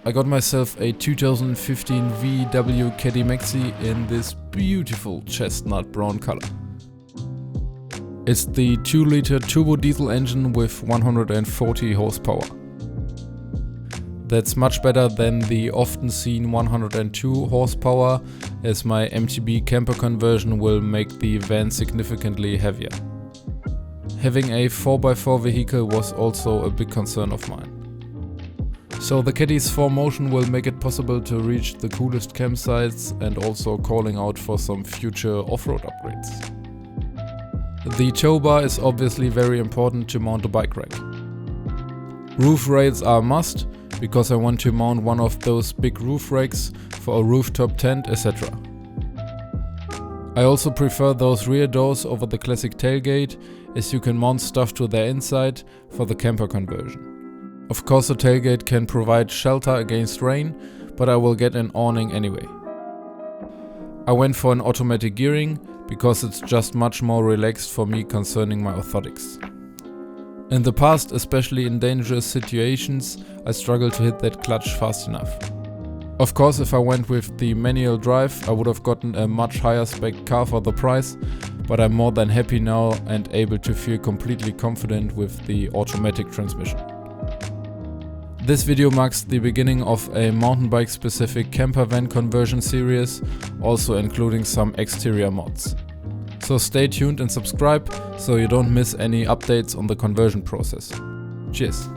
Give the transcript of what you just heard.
I got myself a 2015 VW Caddy Maxi in this beautiful chestnut brown color. It's the 2-liter turbo diesel engine with 140 horsepower. That's much better than the often seen 102 horsepower, as my MTB camper conversion will make the van significantly heavier. Having a 4x4 vehicle was also a big concern of mine. So the Caddy's 4Motion will make it possible to reach the coolest campsites and also calling out for some future off-road upgrades. The tow bar is obviously very important to mount a bike rack. Roof rails are a must, because I want to mount one of those big roof racks for a rooftop tent, etc. I also prefer those rear doors over the classic tailgate, as you can mount stuff to their inside for the camper conversion. Of course, the tailgate can provide shelter against rain, but I will get an awning anyway. I went for an automatic gearing, because it's just much more relaxed for me concerning my orthotics. In the past, especially in dangerous situations, I struggled to hit that clutch fast enough. Of course, if I went with the manual drive, I would have gotten a much higher spec car for the price, but I'm more than happy now and able to feel completely confident with the automatic transmission. This video marks the beginning of a mountain bike specific camper van conversion series, also including some exterior mods. So stay tuned and subscribe so you don't miss any updates on the conversion process. Cheers!